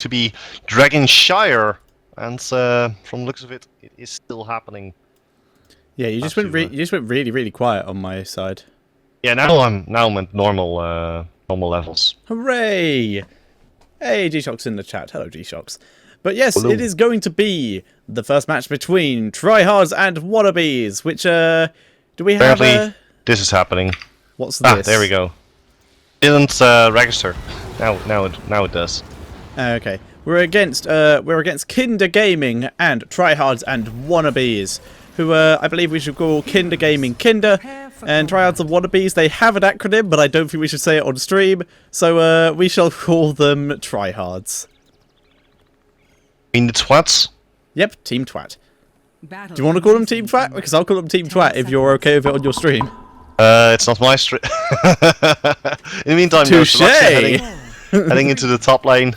to be Dragonshire, and from the looks of it, it is still happening. Yeah, you just went really, really quiet on my side. Yeah, now I'm at normal levels. Hooray! Hey, G-Shock's in the chat. Hello, G-Shocks. But yes, Hello. it is going to be the first match between Tryhards and Wannabes, which, do we have, Apparently, this is happening. What's this? There we go. Didn't register. Now it does. Okay. We're against Kinder Gaming and Tryhards and Wannabes, who, I believe we should call Kinder Gaming Kinder, and Tryhards and Wannabes, they have an acronym, but I don't think we should say it on stream, so, we shall call them Tryhards. In the twats? Yep, Team Twat. Do you want to call them Team Twat? Because I'll call them Team Twat if you're okay with it on your stream. It's not my stream. In the meantime, Touché! heading into the top lane.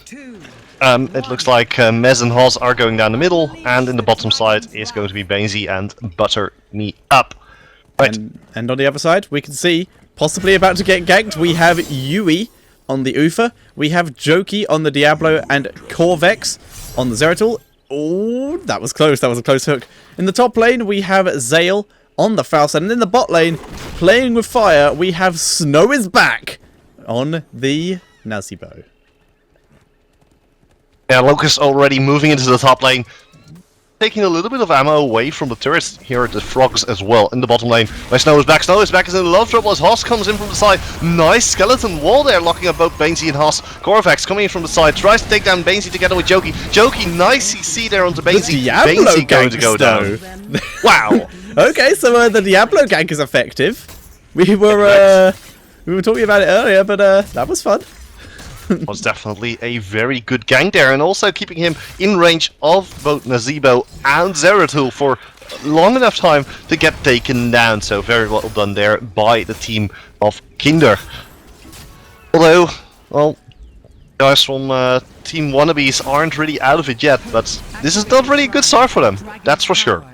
It looks like Mez and Haas are going down the middle, and in the bottom side is going to be Bainsy and Butter Me Up. Right. And on the other side, we can see, possibly about to get ganked, we have Yui on the Ufa, we have Jokey on the Diablo, and Corvex on the Zeratul. Oh, that was close, that was a close hook. In the top lane, we have Zale on the Faust, and in the bot lane, playing with fire, we have Snow is back on the Nazibo. Yeah, Locust already moving into the top lane, taking a little bit of ammo away from the turrets. Here are the frogs as well in the bottom lane. Where Snow is back is in a lot of trouble as Haas comes in from the side. Nice skeleton wall there, locking up both Bainsy and Haas. Corvax coming in from the side, tries to take down Bainsy together with Jokey. Jokey, nice CC there onto Bainsy. Bainsy going to go down. Wow. Okay, so the Diablo gank is effective. We were talking about it earlier, but that was fun. Was definitely a very good gank there, and also keeping him in range of both Nazeebo and Zeratul for long enough time to get taken down. So very well done there by the team of Kinder. Although, well, guys from Team Wannabes aren't really out of it yet, but this is not really a good start for them, that's for sure.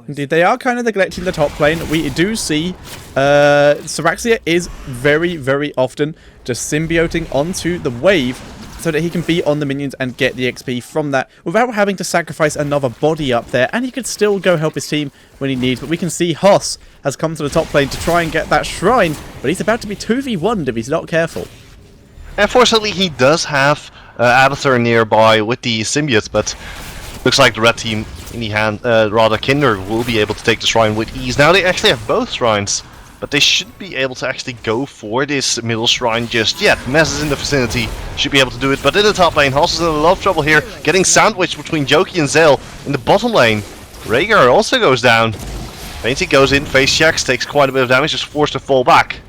Indeed, they are kind of neglecting the top lane. We do see Cyraxia is very, very often just symbioting onto the wave so that he can be on the minions and get the XP from that without having to sacrifice another body up there, and he could still go help his team when he needs. But we can see Haas has come to the top lane to try and get that shrine, but he's about to be 2v1'd if he's not careful. Unfortunately, he does have Abathur nearby with the symbiotes, but looks like the red team in the hand, rather Kinder, will be able to take the shrine with ease. Now they actually have both shrines, but they should be able to actually go for this middle shrine just yet. Mez is in the vicinity, should be able to do it, but in the top lane, Haas is in a lot of trouble here, getting sandwiched between Jokey and Zale. In the bottom lane, Rhaegar also goes down. Bainsy goes in, face checks, takes quite a bit of damage, just forced to fall back.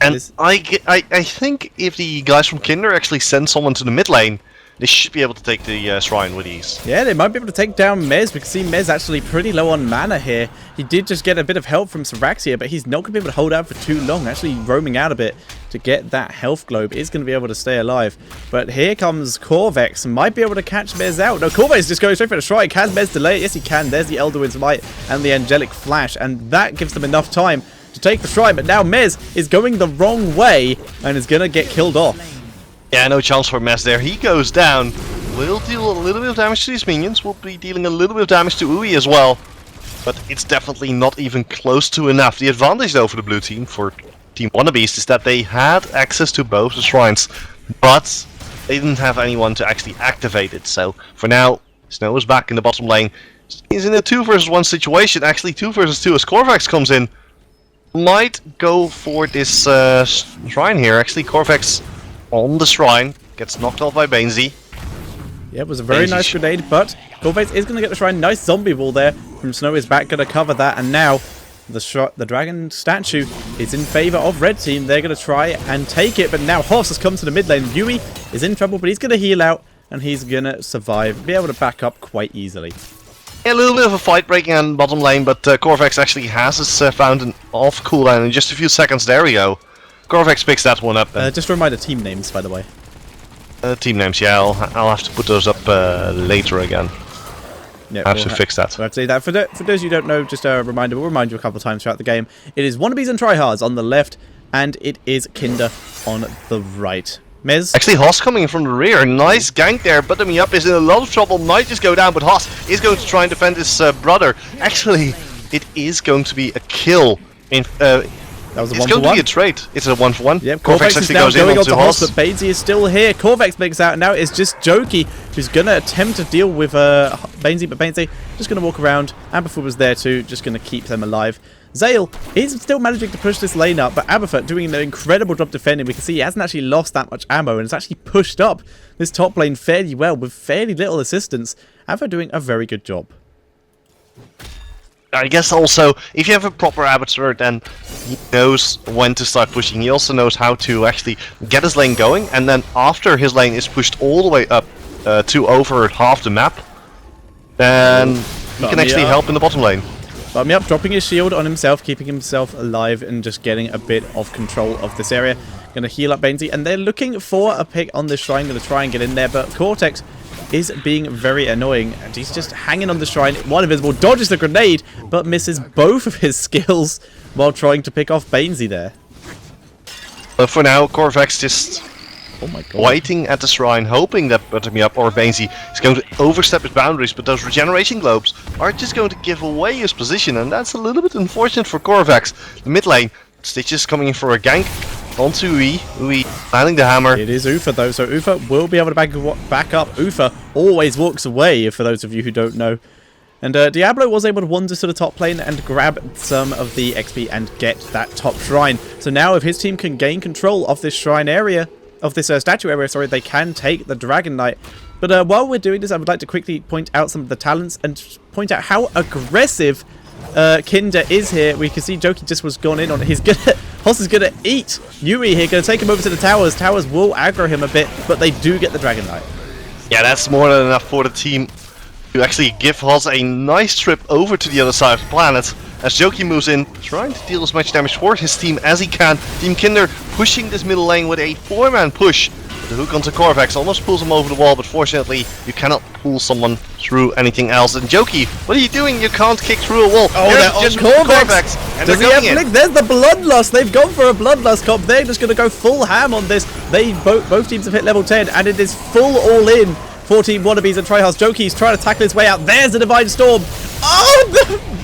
And I think if the guys from Kinder actually send someone to the mid lane, they should be able to take the shrine with ease. Yeah, they might be able to take down Mez. We can see Mez actually pretty low on mana here. He did just get a bit of help from Cyraxia, but he's not going to be able to hold out for too long. Actually roaming out a bit to get that health globe is going to be able to stay alive. But here comes Corvex. Might be able to catch Mez out. No, Corvex is just going straight for the shrine. Can Mez delay it? Yes, he can. There's the Elderwind's Might and the Angelic Flash, and that gives them enough time to take the shrine. But now Mez is going the wrong way and is going to get killed off. Yeah, no chance for Mez there. He goes down. Will deal a little bit of damage to these minions. Will be dealing a little bit of damage to Uwe as well. But it's definitely not even close to enough. The advantage though for the blue team, for Team Wannabes, is that they had access to both the shrines. But they didn't have anyone to actually activate it. So for now, Snow is back in the bottom lane. He's in a 2 versus 1 situation. Actually 2 versus 2 as Corvax comes in. Might go for this shrine here. Actually Corvax on the shrine. Gets knocked off by Bainsy. Yeah, it was a very nice grenade, but Corvex is going to get the shrine. Nice zombie wall there from Snow is back, going to cover that, and now the dragon statue is in favour of red team. They're going to try and take it, but now Hoss has come to the mid lane. Yui is in trouble, but he's going to heal out, and he's going to survive, be able to back up quite easily. Yeah, a little bit of a fight breaking on bottom lane, but Corvex actually has his fountain off cooldown in just a few seconds. There we go. Corvex picks that one up. Just a reminder, team names, by the way. Team names, yeah, I'll have to put those up later again. Yeah, I have to fix that. We'll have to say that. For those who don't know, just a reminder, we'll remind you a couple of times throughout the game. It is Wannabes and Tryhards on the left, and it is Kinder on the right. Mez. Actually, Haas coming in from the rear. Nice gank there. Butterme Up is in a lot of trouble. Might just go down, but Haas is going to try and defend his brother. Actually, it is going to be a kill. That was a 1-for-1. It's going to be a trade. It's a 1-for-1. Yep, Corvex is now going on to Haas, but Bainsy is still here. Corvex makes out. Now it's just Jokey who's going to attempt to deal with Bainsy, but Bainsy just going to walk around. Aberford was there too, just going to keep them alive. Zale is still managing to push this lane up, but Aberford doing an incredible job defending. We can see he hasn't actually lost that much ammo and has actually pushed up this top lane fairly well with fairly little assistance. Aberford doing a very good job. I guess also, if you have a proper Abattoir, then he knows when to start pushing. He also knows how to actually get his lane going, and then after his lane is pushed all the way up to over half the map, then he can actually help in the bottom lane. Butterme Up dropping his shield on himself, keeping himself alive and just getting a bit of control of this area. Going to heal up Bainsy, and they're looking for a pick on this shrine. Going to try and get in there, but Cortex is being very annoying, and he's just hanging on the shrine. One Invisible dodges the grenade, but misses both of his skills while trying to pick off Bainsy there. But for now, Corvex just waiting at the shrine, hoping that Butterme Up or Bainsy is going to overstep his boundaries, but those regeneration globes are just going to give away his position, and that's a little bit unfortunate for Corvex. The mid lane, Stitches coming in for a gank onto Ui. Ui landing the hammer. It is Ufa though, so Ufa will be able to back up. Ufa always walks away, for those of you who don't know. And Diablo was able to wander to the top lane and grab some of the XP and get that top shrine. So now if his team can gain control of this shrine area, of this statue area, sorry, they can take the Dragon Knight. But while we're doing this, I would like to quickly point out some of the talents and point out how aggressive Kinder is here. We can see Jokey just was gone in on it. He's gonna Hoss is gonna eat Yui here, gonna take him over to the towers. Towers will aggro him a bit, but they do get the Dragon Knight. Yeah, that's more than enough for the team to actually give Hoss a nice trip over to the other side of the planet. As Jokey moves in, trying to deal as much damage for his team as he can. Team Kinder pushing this middle lane with a 4-man push. The hook onto Corvex almost pulls him over the wall, but fortunately you cannot pull someone through anything else. And Jokey, what are you doing? You can't kick through a wall. Oh, they're on Corvex. And does he have blink? There's the Bloodlust. They've gone for a Bloodlust comp. They're just going to go full ham on this. Both teams have hit level 10, and it is full all-in for Team Wannabes and Tryhards. Jokey's trying to tackle his way out. There's the Divine Storm. Oh,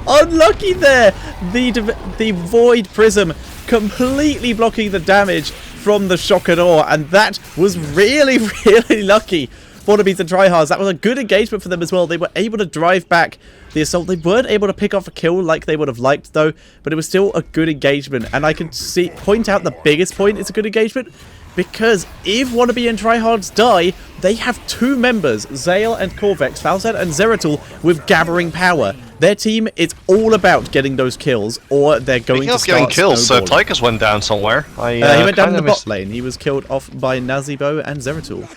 unlucky there. The Void Prism completely blocking the damage from the Shockador, and that was really, really lucky for Wannabes and Tryhards. That was a good engagement for them as well. They were able to drive back the assault. They weren't able to pick off a kill like they would have liked though, but it was still a good engagement. And I can point out the biggest point it's a good engagement, because if Wannabe and Tryhards die, they have two members, Zale and Corvex, Falzad and Zeratul, with gathering power. Their team is all about getting those kills, or they're going to start getting kills, so snowballing. Tychus went down somewhere. He went down in the bot lane. He was killed off by Nazibo and Zeratul.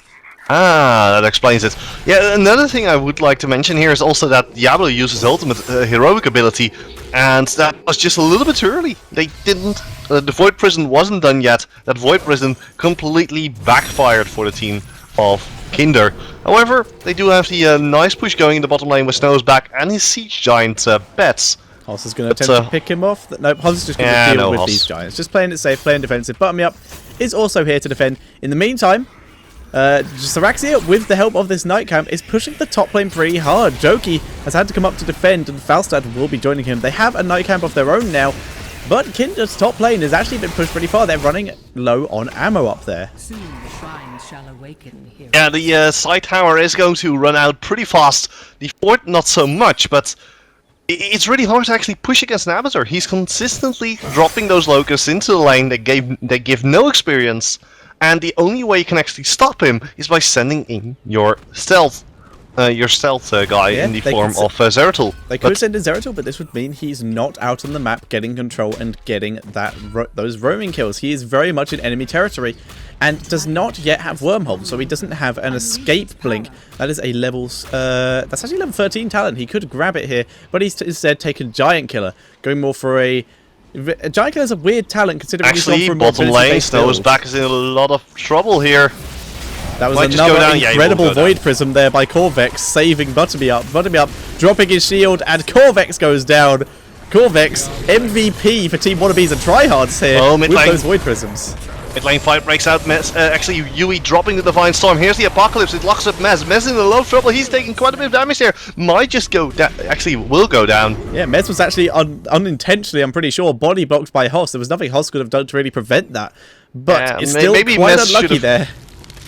Ah, that explains it. Yeah, another thing I would like to mention here is also that Diablo uses ultimate heroic ability, and that was just a little bit early. They didn't. The Void Prison wasn't done yet. That Void Prison completely backfired for the team of Kinder. However, they do have the nice push going in the bottom lane with Snow's back and his Siege Giant bets. Hoss is going to attempt to pick him off. Nope, Hoss is just going to deal with these giants. Just playing it safe, playing defensive. Butterme Up is also here to defend. In the meantime, Saraxia, with the help of this Night Camp, is pushing the top lane pretty hard. Jokey has had to come up to defend, and Falstad will be joining him. They have a Night Camp of their own now, but Kinder's top lane has actually been pushed pretty far. They're running low on ammo up there. Soon the shrine shall awaken here. Yeah, the side tower is going to run out pretty fast. The fort not so much, but it's really hard to actually push against an Abathur. He's consistently dropping those locusts into the lane. They give no experience. And the only way you can actually stop him is by sending in your stealth guy in the form of Zeratul. They could send in Zeratul, but this would mean he's not out on the map getting control and getting those roaming kills. He is very much in enemy territory and does not yet have Wormhole, so he doesn't have an escape blink. That is a that's actually level 13 talent. He could grab it here, but he's instead taken Giant Killer, going more for a Giant Killer is a weird talent considering he's gone bottom lane, Snow's back is in a lot of trouble here. That was another incredible Void Prism there by Corvex, saving Butterme Up. Butterme Up dropping his shield, and Corvex goes down. Corvex, MVP for Team Wannabes and Tryhards here with those Void Prisms. Mid lane fight breaks out. Mez, actually, Yui dropping the Divine Storm. Here's the Apocalypse. It locks up Mez. Mez in a lot of trouble. He's taking quite a bit of damage there. Might just go down. Actually, will go down. Yeah, Mez was actually unintentionally, I'm pretty sure, body blocked by Hoss. There was nothing Hoss could have done to really prevent that. But it's still maybe quite unlucky there.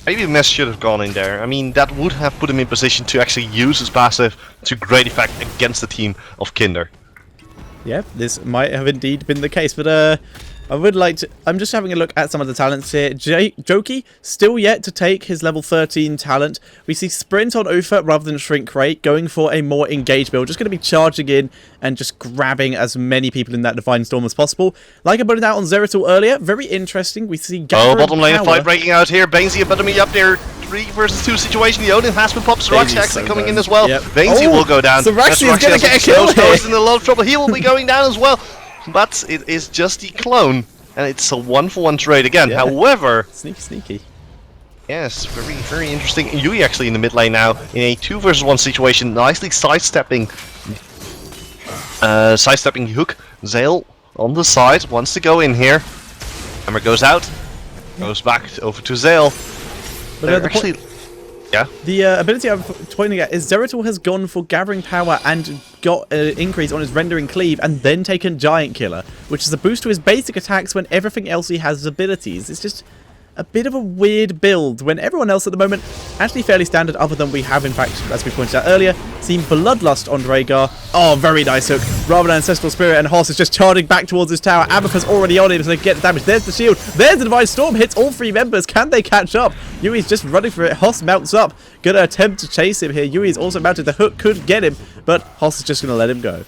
Maybe Mez should have gone in there. I mean, that would have put him in position to actually use his passive to great effect against the team of Kinder. Yeah, this might have indeed been the case, but I would like to... I'm just having a look at some of the talents here. Jokey, still yet to take his level 13 talent. We see Sprint on Ufa rather than Shrink Rate, going for a more engaged build. Just going to be charging in and just grabbing as many people in that Divine Storm as possible. Like I put it out on Zeratul earlier, very interesting. We see bottom lane fight breaking out here. Bainsy about to meet up there. 3 versus 2 situation. The Odin has been popped. Saraxi actually coming in as well. Yep. Bainsy will go down. Saraxi is going to get a kill here. He's in a lot of trouble. He will be going down as well. But it is just the clone. And it's a 1-for-1 trade again. Yeah. However... Sneaky. Yes, very interesting. Yui actually in the mid lane now in a 2 versus 1 situation. Nicely sidestepping the hook. Zale on the side. Wants to go in here. Hammer goes out. Goes back over to Zale. But actually... Yeah. The ability I'm pointing at is Zeratul has gone for Gathering Power and got an increase on his Rendering Cleave and then taken Giant Killer, which is a boost to his basic attacks when everything else he has is abilities. It's just a bit of a weird build when everyone else at the moment actually fairly standard, other than we have, in fact, as we pointed out earlier, seen Bloodlust on Rhaegar. Oh, very nice hook. Rather than Ancestral Spirit, and Hoss is just charging back towards his tower. Abathur's already on him, so they get the damage. There's the shield. There's the Divine Storm. Hits all 3 members. Can they catch up? Yui's just running for it. Hoss mounts up. Gonna attempt to chase him here. Yui's also mounted. The hook could get him, but Hoss is just gonna let him go.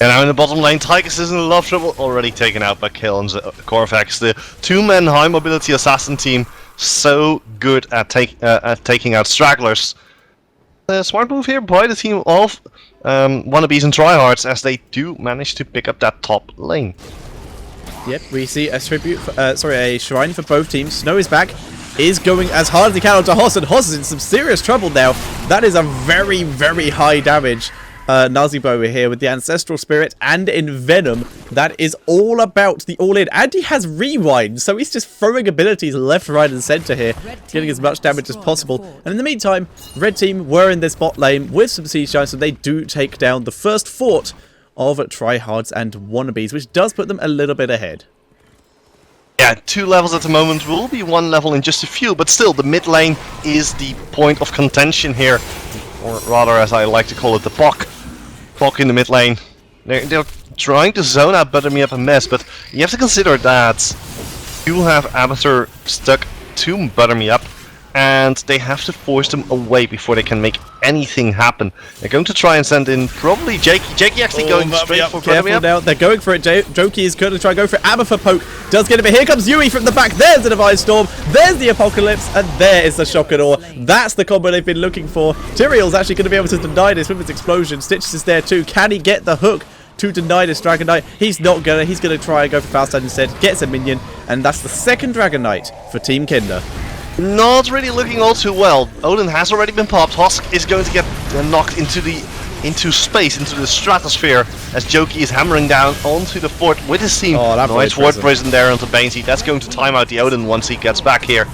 And now in the bottom lane, Tychus is in a lot of trouble. Already taken out by Kale and Corvax. The 2-man high mobility assassin team, so good at taking out stragglers. Smart move here by the team of Wannabes and Tryhards, as they do manage to pick up that top lane. Yep, we see a a shrine for both teams. Snow is back, is going as hard as he can onto Hoss, and Hoss is in some serious trouble now. That is a very, very high damage. Nazibo here with the Ancestral Spirit and Envenom. That is all about the all-in. And he has Rewind, so he's just throwing abilities left, right, and center here, getting as much damage as possible. And in the meantime, Red Team were in this bot lane with some Siege Giants, so they do take down the first fort of Tryhards and Wannabes, which does put them a little bit ahead. Yeah, 2 levels at the moment. Will be 1 level in just a few, but still, the mid lane is the point of contention here. Or rather, as I like to call it, the POC. POC in the mid lane. They're trying to zone out Butter Me Up and Mess, but you have to consider that you have Abathur stuck to Butter Me Up, and they have to force them away before they can make anything happen. They're going to try and send in probably Jakey. Jakey actually going straight for Butter Me Up. Now. They're going for it. Jokey is going to try and go for it. Abathur poke. Does get it, but here comes Yui from the back. There's the Divine Storm. There's the Apocalypse. And there is the Shockador. That's the combo they've been looking for. Tyrael's actually going to be able to deny this with his explosion. Stitches is there too. Can he get the hook to deny this Dragon Knight? He's not gonna. He's going to try and go for Faustad instead. Gets a minion. And that's the second Dragon Knight for Team Kinder. Not really looking all too well. Odin has already been popped. Hosk is going to get knocked into space, into the stratosphere, as Jokey is hammering down onto the fort with his team. Oh, that nice ward prison there onto Bainsy. That's going to time out the Odin once he gets back here.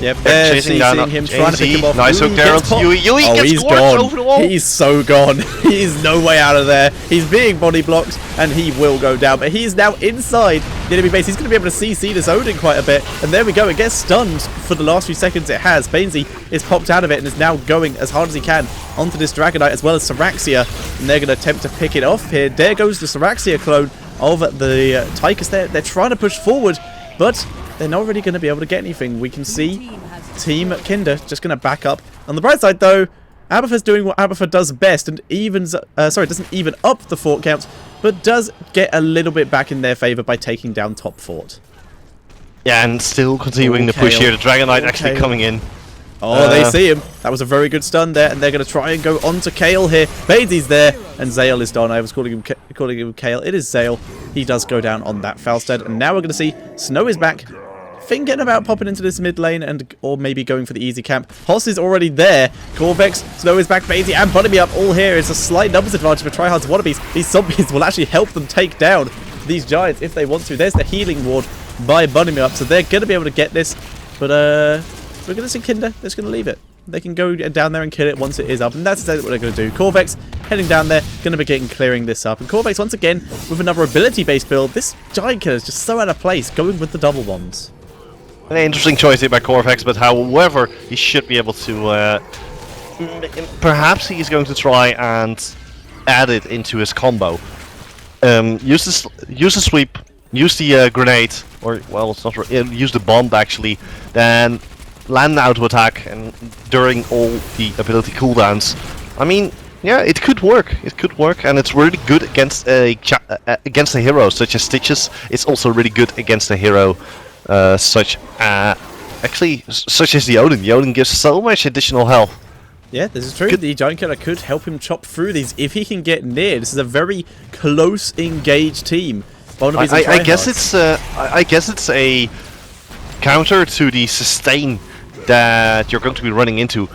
Yep, chasing down him, trying to pick him off. Nice hook there onto Yui. Yui gets scorched over the wall. He's so gone. He's no way out of there. He's being body blocked, and he will go down. But he's now inside the enemy base. He's going to be able to CC this Odin quite a bit. And there we go. It gets stunned for the last few seconds it has. Bainsy is popped out of it and is now going as hard as he can onto this Dragonite, as well as Saraxia. And they're going to attempt to pick it off here. There goes the Saraxia clone of the Tychus there. They're trying to push forward, but they're not really going to be able to get anything. We can see Team Kinder just going to back up. On the bright side, though, Abathur's doing what Abathur does best and doesn't even up the fort count, but does get a little bit back in their favor by taking down top fort. Yeah, and still continuing the push here. The Dragonite actually coming in. Oh, they see him. That was a very good stun there, and they're going to try and go onto Kale here. Bainsy's there, and Zale is done. I was calling him Kale. It is Zale. He does go down on that Faustad, and now we're going to see Snow is back, thinking about popping into this mid lane or maybe going for the easy camp. Hoss is already there. Corvex, Snow is back, Bainsy, and Butter Me Up all here. It's a slight numbers advantage for Tryhards Wannabes. These zombies will actually help them take down these giants if they want to. There's the healing ward. by Bunny Up, so they're going to be able to get this. But we're going to see Kinder. They're just going to leave it. They can go down there and kill it once it is up, and that's exactly what they're going to do. Corvex heading down there, going to be clearing this up. And Corvex, once again, with another ability-based build. This Giant Killer is just so out of place, going with the double bombs. An interesting choice here by Corvex, but however, he should be able to... perhaps he's going to try and add it into his combo. Use the sweep, use the grenade, or, well, it's not... use the bomb, actually, then... land an auto attack and during all the ability cooldowns. I mean, yeah, it could work. It could work, and it's really good against a hero such as Stitches. It's also really good against a hero such as the Odin. The Odin gives so much additional health. Yeah, this is true. The Giant Killer could help him chop through these if he can get near. This is a very close, engaged team. I guess it's a counter to the sustain that you're going to be running into,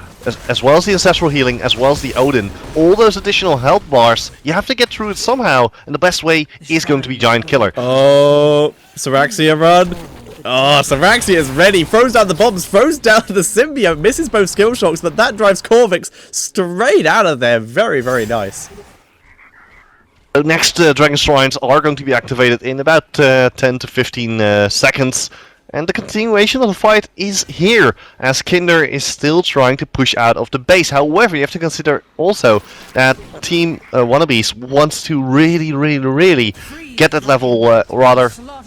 as well as the ancestral healing, as well as the Odin. All those additional health bars, you have to get through it somehow, and the best way is going to be Giant Killer. Oh, Cyraxia run. Oh, Cyraxia is ready. Throws down the bombs, throws down the symbiote, misses both skill shocks, but that drives Corvix straight out of there. Very, very nice. The next Dragon Shrines are going to be activated in about 10 to 15 seconds. And the continuation of the fight is here, as Kinder is still trying to push out of the base. However, you have to consider also that Team Wannabes wants to really get that level,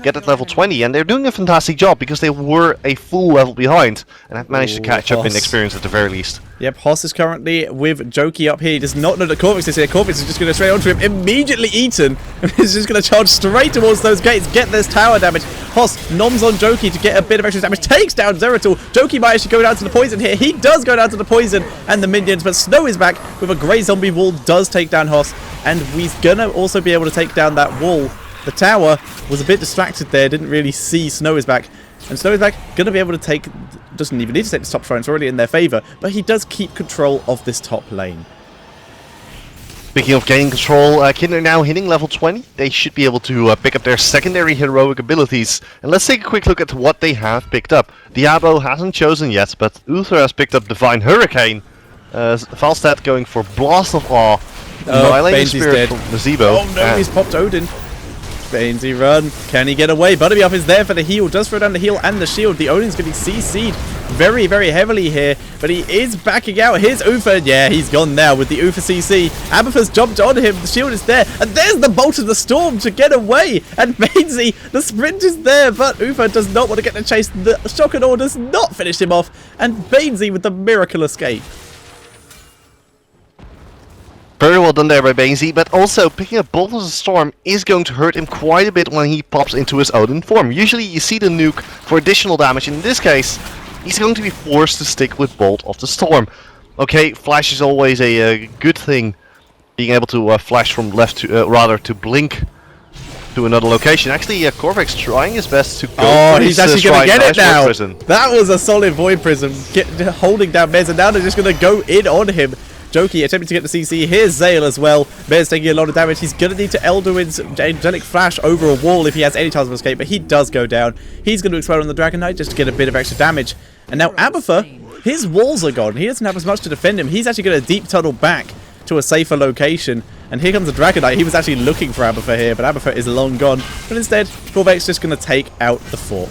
get that level 20, and they're doing a fantastic job because they were a full level behind and have managed to catch up in experience at the very least. Yep, Hoss is currently with Jokey up here. He does not know that Corvix is here. Corvix is just going to straight onto him, immediately eaten. He's just going to charge straight towards those gates, get this tower damage. Hoss noms on Jokey to get a bit of extra damage, takes down Zeratul. Jokey might actually go down to the poison here. He does go down to the poison and the minions, but Snow is back with a grey zombie wall, does take down Hoss, and he's going to also be able to take down that wall. The tower was a bit distracted there, didn't really see Snow is back. And Snow is back, going to be able to take, doesn't even need to take the top shrine, it's already in their favour, but he does keep control of this top lane. Speaking of gaining control, Kinder now hitting level 20. They should be able to pick up their secondary heroic abilities. And let's take a quick look at what they have picked up. Diablo hasn't chosen yet, but Uther has picked up Divine Hurricane. Falstad going for Blast of Awe. Annihilating Spirit from Nazebo. Oh no, he's popped Odin. Bainesy run. Can he get away? Butterby up is there for the heal. Does throw down the heal and the shield. The Odin's getting CC'd very, very heavily here. But he is backing out. Here's Uther. Yeah, he's gone now with the Uther CC. Abathur's jumped on him. The shield is there. And there's the Bolt of the Storm to get away. And Bainesy, the sprint is there. But Uther does not want to get the chase. The Shock and Awe does not finish him off. And Bainesy with the miracle escape. Very well done there by Bainesy, but also picking up Bolt of the Storm is going to hurt him quite a bit when he pops into his Odin form. Usually you see the nuke for additional damage. In this case, he's going to be forced to stick with Bolt of the Storm. Okay, flash is always a good thing, being able to flash from left to, to blink to another location. Actually, Corvex trying his best to go. Oh, he's actually going to get it now. Prison. That was a solid Void Prism, holding down Mez, and now they're just going to go in on him. Jokey attempting to get the CC. Here's Zale as well. Bear's taking a lot of damage. He's going to need to Elduin's Angelic Flash over a wall if he has any chance of escape, but he does go down. He's going to explode on the Dragon Knight just to get a bit of extra damage. And now Abathur, his walls are gone. He doesn't have as much to defend him. He's actually going to deep tunnel back to a safer location. And here comes the Dragon Knight. He was actually looking for Abathur here, but Abathur is long gone. But instead, Corvex just going to take out the fort.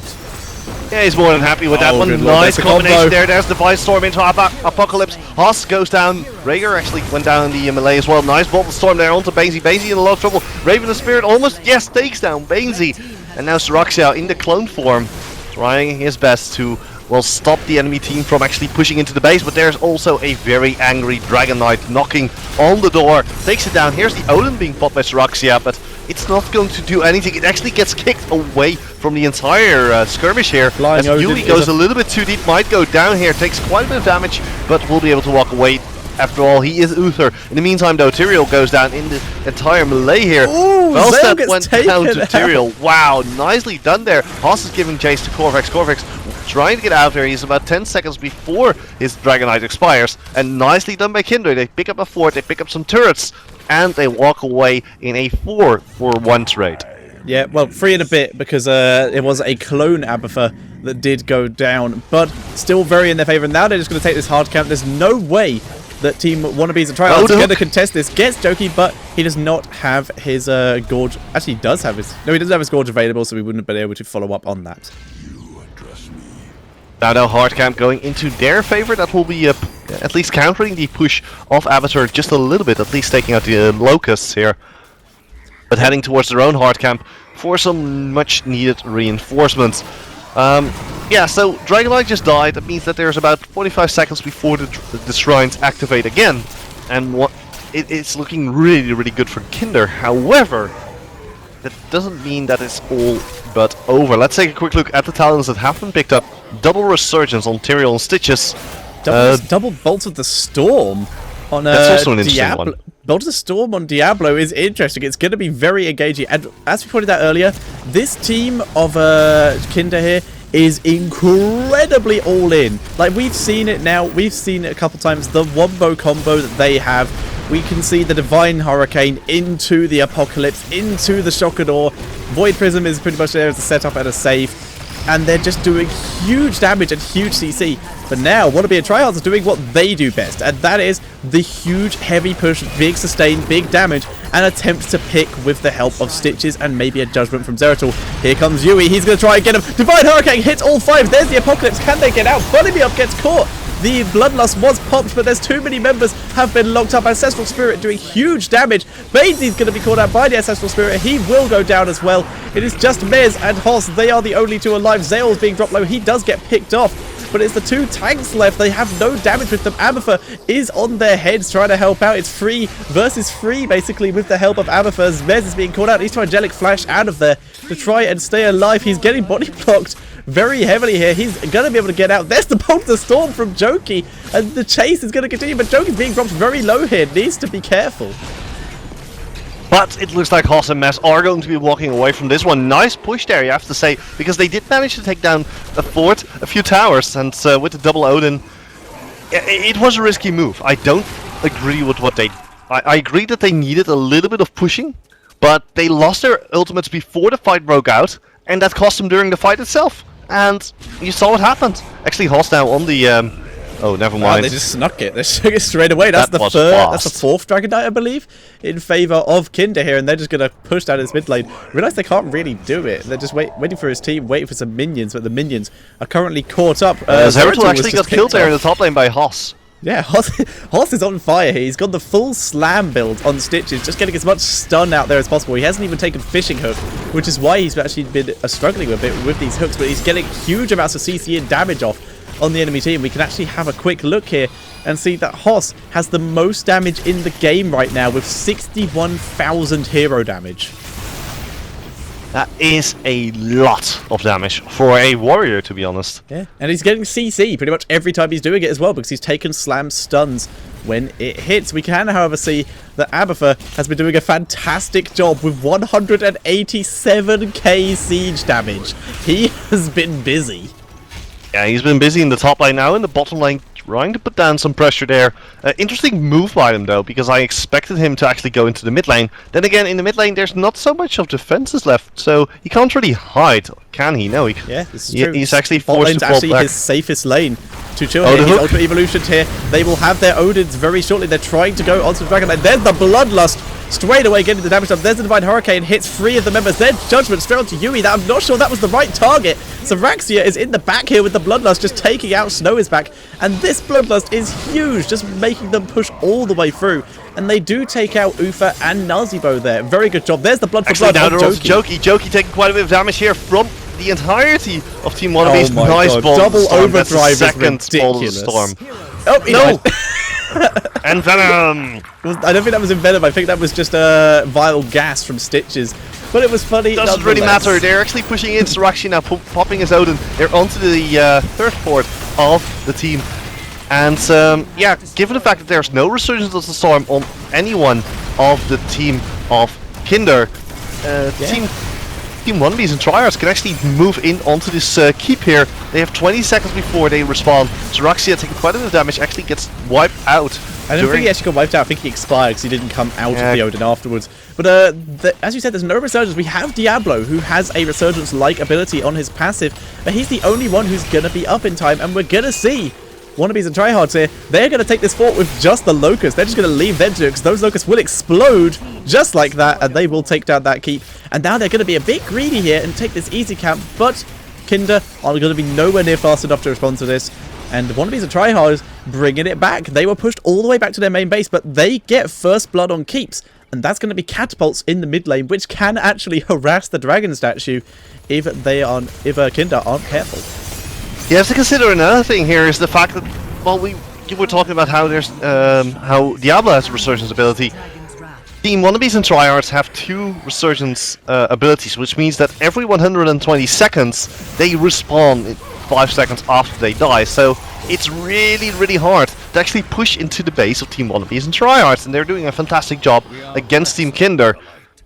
Yeah, he's more than happy with that one. Nice combination there. There's the Divine Storm into Apocalypse. Hoss goes down. Rhaegar actually went down in the melee as well. Nice Bolt of Storm there onto Bainesy. Bainesy in a lot of trouble. Raven the Spirit almost, yes, takes down Bainesy. And now Cyraxia in the clone form, trying his best to, well, stop the enemy team from actually pushing into the base. But there's also a very angry Dragon Knight knocking on the door. Takes it down. Here's the Odin being popped by Cyraxia, but it's not going to do anything. It actually gets kicked away from the entire skirmish here. As Yui goes a little bit too deep, might go down here, takes quite a bit of damage, but will be able to walk away. After all, he is Uther. In the meantime, though, Tyrael goes down in the entire melee here. Velstad went down to Tyrael. Wow, nicely done there. Hoss is giving chase to Corvex. Corvex trying to get out there. He's about 10 seconds before his Dragon Knight expires. And nicely done by Kinder. They pick up a fort, they pick up some turrets, and they walk away in a 4-for-1 trade. Yeah, well, 3 and a bit because it was a clone Abathur that did go down, but still very in their favour. And now they're just going to take this hard camp. There's no way that Team Wannabes and Tryhards are going to contest this. Gets Jokey, but he does not have his Gorge. Actually, he does have his... No, he doesn't have his Gorge available, so we wouldn't have been able to follow up on that. Now hard camp going into their favour. That will be at least countering the push of Abathur just a little bit, at least taking out the locusts here. But heading towards their own hard camp for some much needed reinforcements. Yeah, so Dragonite just died. That means that there's about 45 seconds before the shrines activate again. And it's looking really, really good for Kinder. However, that doesn't mean that it's all but over. Let's take a quick look at the talents that have been picked up. Double Resurgence on Tyrael and Stitches. Double Bolt of the Storm on that's also an interesting one. Bolt of the Storm on Diablo is interesting. It's going to be very engaging. And as we pointed out earlier, this team of Kinder here is incredibly all in. Like, we've seen it now. We've seen it a couple times. The Wombo combo that they have. We can see the Divine Hurricane into the Apocalypse, into the Shockador. Void Prism is pretty much there as a setup and a save. And they're just doing huge damage and huge CC. But now, Wannabe and Tryhards are doing what they do best, and that is the huge, heavy push, big sustain, big damage, and attempt to pick with the help of Stitches and maybe a Judgment from Zeratul. Here comes Yui, he's going to try and get him. Divine Hurricane hits all 5, there's the Apocalypse, can they get out? Bunnymeup gets caught. The Bloodlust was popped, but there's too many members have been locked up. Ancestral Spirit doing huge damage. Banesy's going to be caught out by the Ancestral Spirit. He will go down as well. It is just Mez and Hoss. They are the only 2 alive. Zael's being dropped low. He does get picked off. But it's the 2 tanks left. They have no damage with them. Abathur is on their heads trying to help out. It's 3 versus 3, basically, with the help of Abathur. Mez is being caught out. He's trying to Angelic Flash out of there to try and stay alive. He's getting body blocked very heavily here. He's going to be able to get out. There's the Bolt of the Storm from Jokey. And the chase is going to continue. But Jokey's being dropped very low here. Needs to be careful. But it looks like Hoss and Mess are going to be walking away from this one. Nice push there, you have to say, because they did manage to take down a fort, a few towers, and with the double Odin, it was a risky move. I don't agree with what they... I agree that they needed a little bit of pushing, but they lost their ultimates before the fight broke out, and that cost them during the fight itself. And you saw what happened. Actually, Hoss now on the... Oh, never mind. They just snuck it. They took it straight away. That's the 4th Dragon Knight, I believe, in favour of Kinder here, and they're just going to push down his mid lane. Realise they can't really do it. They're just waiting for his team, waiting for some minions, but the minions are currently caught up. Zeratul actually got killed there in the top lane by Hoss. Yeah, Hoss is on fire here. He's got the full slam build on Stitches, just getting as much stun out there as possible. He hasn't even taken Fishing Hook, which is why he's actually been struggling a bit with these hooks, but he's getting huge amounts of CC and damage off on the enemy team. We can actually have a quick look here and see that Hoss has the most damage in the game right now with 61,000 hero damage. That is a lot of damage for a warrior, to be honest. Yeah, and he's getting CC pretty much every time he's doing it as well, because he's taken slam stuns when it hits. We can, however, see that Abathur has been doing a fantastic job with 187k siege damage. He has been busy. Yeah, he's been busy in the top lane now, in the bottom lane, trying to put down some pressure there. Interesting move by him, though, because I expected him to actually go into the mid lane. Then again, in the mid lane, there's not so much of defenses left, so he can't really hide, can he? No, yeah, this is true. He's actually forced to fall actually back. His safest lane to chill here. His ultimate evolution here. They will have their Odins very shortly. They're trying to go onto the Dragon Knight. There's the Bloodlust. Straight away getting the damage up. There's the Divine Hurricane, hits 3 of the members. There's Judgment straight onto Yui. I'm not sure that was the right target. Saraxia is in the back here with the Bloodlust, just taking out Snow is back. And this Bloodlust is huge, just making them push all the way through. And they do take out Ufa and Nazibo there. Very good job. There's the blood for blood of Jokey. Jokey taking quite a bit of damage here from the entirety of Team Wannabes. Oh nice God. ball. Double Storm. overdrive is second ball ridiculous. Storm. Oh, no! And Venom! I don't think that was in Venom. I think that was just a vial gas from Stitches. But it was funny. Doesn't really matter. They're actually pushing in. Saraxia now popping his Odin. They're onto the third fort of the team. And yeah, given the fact that there's no Resurgence of the Storm on anyone of the team of Kinder, Team Wannabes and Tryhards can actually move in onto this keep here. They have 20 seconds before they respawn. Saraxia taking quite a bit of damage, actually gets wiped out I don't think he actually got wiped out. I think he expired because he didn't come out of the Odin afterwards. But as you said, there's no resurgence. We have Diablo, who has a resurgence-like ability on his passive, but he's the only one who's going to be up in time, and we're going to see Wannabes and Tryhards here. They're going to take this fort with just the Locusts. They're just going to leave them to it, because those Locusts will explode just like that, and they will take down that keep. And now they're going to be a bit greedy here and take this easy camp, but Kinder are going to be nowhere near fast enough to respond to this. And Wannabes and Tryhards bringing it back. They were pushed all the way back to their main base, but they get first blood on keeps. And that's going to be catapults in the mid lane, which can actually harass the dragon statue if Kinder aren't careful. You have to consider another thing here is the fact that, well, you were talking about how there's how Diablo has a resurgence ability. Team Wannabes and Tryhards have 2 resurgence abilities, which means that every 120 seconds they respawn 5 seconds after they die. So it's really, really hard to actually push into the base of Team Wannabes and Tryhards, and they're doing a fantastic job against Team Kinder.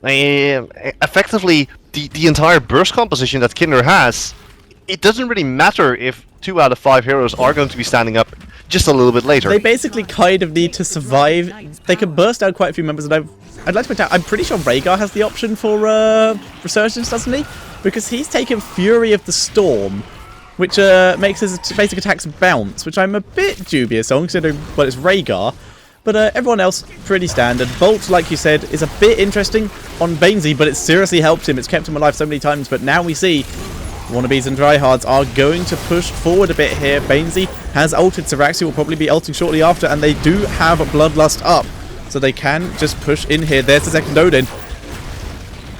Effectively, the entire burst composition that Kinder has, it doesn't really matter if 2 out of 5 heroes are going to be standing up just a little bit later. They basically kind of need to survive. They can burst out quite a few members, and I'd like to point out, I'm pretty sure Rhaegar has the option for resurgence, doesn't he? Because he's taken Fury of the Storm, which makes his basic attacks bounce, which I'm a bit dubious on, considering, well, it's Rhaegar. But everyone else, pretty standard. Bolt, like you said, is a bit interesting on Bainesy, but it seriously helped him. It's kept him alive so many times, but now we see Wannabes and Tryhards are going to push forward a bit here. Bainesy has ulted, Saraxi will probably be ulting shortly after, and they do have Bloodlust up, so they can just push in here. There's the second Odin.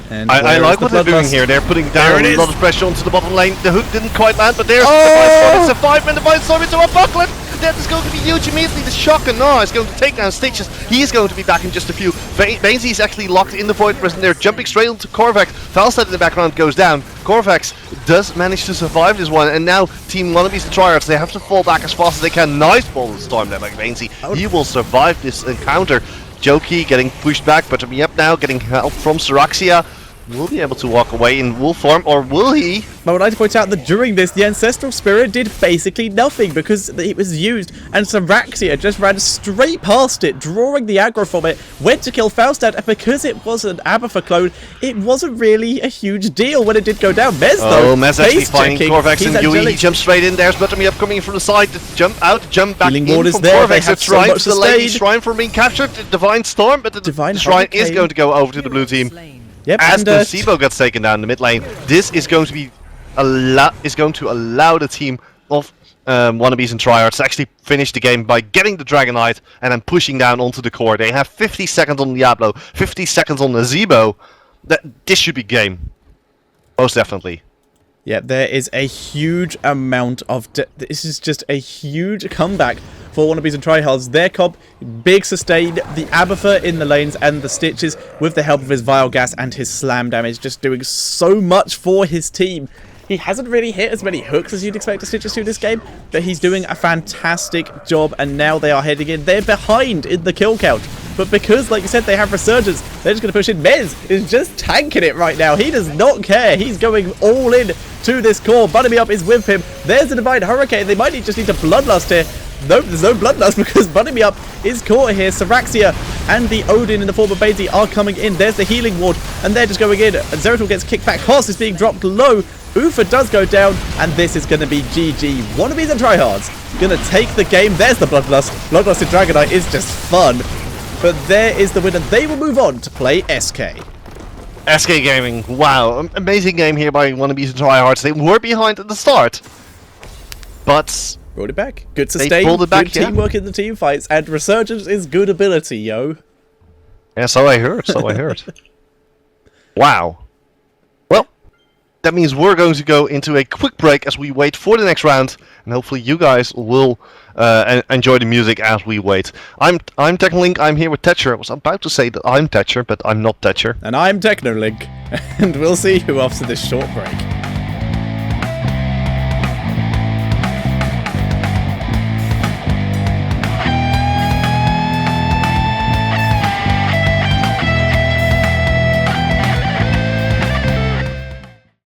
And I like what they're doing here. They're putting down a lot of pressure onto the bottom lane. The hook didn't quite land, but there's the Divine Storm. It's a 5-man Divine Storm into a bucklet. That is going to be huge immediately. The shock and awe is going to take down Stitches. He's going to be back in just a few. Bainesy is actually locked in the Void Prison. They're jumping straight into Korvax. Falstad in the background goes down. Korvax does manage to survive this one, and now Team Wannabes and Tryhards, they have to fall back as fast as they can. Nice ball of Storm there by Bainesy. He will survive this encounter. Joki getting pushed back, but up now, getting help from Saraxia. Will be able to walk away in wolf form, or will he? I would like to point out that during this, the Ancestral Spirit did basically nothing because it was used, and Saraxia just ran straight past it, drawing the aggro from it, went to kill Falstad, and because it was an Abathur clone, it wasn't really a huge deal when it did go down. Mez, though, Mez actually finding Korvax and Yui. He jumps straight in. There's Butterme up coming from the side to jump out, jump back Healing in Ward from is there. Korvax. It's So Shrine to the lady. Shrine for being captured. The Divine Storm, but the Shrine is going to go over to the blue team. Yep, as the Sibo gets taken down in the mid lane, this is going to be allow the team of Wannabes and Tryhards to actually finish the game by getting the Dragonite and then pushing down onto the core. They have 50 seconds on Diablo, 50 seconds on the Sibo. This should be game, most definitely. Yeah, there is a huge amount of... this is just a huge comeback for Wannabes and Tryhards. Their comp, big sustain, the Abathur in the lanes, and the Stitches with the help of his Vile Gas and his slam damage, just doing so much for his team. He hasn't really hit as many hooks as you'd expect a Stitches to this game, but he's doing a fantastic job, and now they are heading in. They're behind in the kill count, but because, like you said, they have Resurgence, they're just going to push in. Mez is just tanking it right now. He does not care. He's going all in to this core. Butterme Up is with him. There's the Divine Hurricane. They might just need to Bloodlust here. Nope, there's no Bloodlust because Butterme Up is caught here. Saraxia and the Odin in the form of Bainesy are coming in. There's the Healing Ward, and they're just going in. And Zeratul gets kicked back. Hoss is being dropped low. Ufa does go down, and this is going to be GG. Wannabes and Tryhards going to take the game. There's the Bloodlust. Bloodlust in Dragonite is just fun. But there is the winner. They will move on to play SK. SK Gaming, wow, amazing game here by Wannabes and Tryhards. They were behind at the start, but rolled it back. Good sustain, pulled it back, good teamwork in the team fights, and Resurgence is good ability, yo. Yeah, so I heard, Wow. Well, that means we're going to go into a quick break as we wait for the next round, and hopefully you guys will enjoy the music as we wait. I'm Technolink, I'm here with Tetcher. I was about to say that I'm Tetcher, but I'm not Tetcher. And I'm Technolink, and we'll see you after this short break.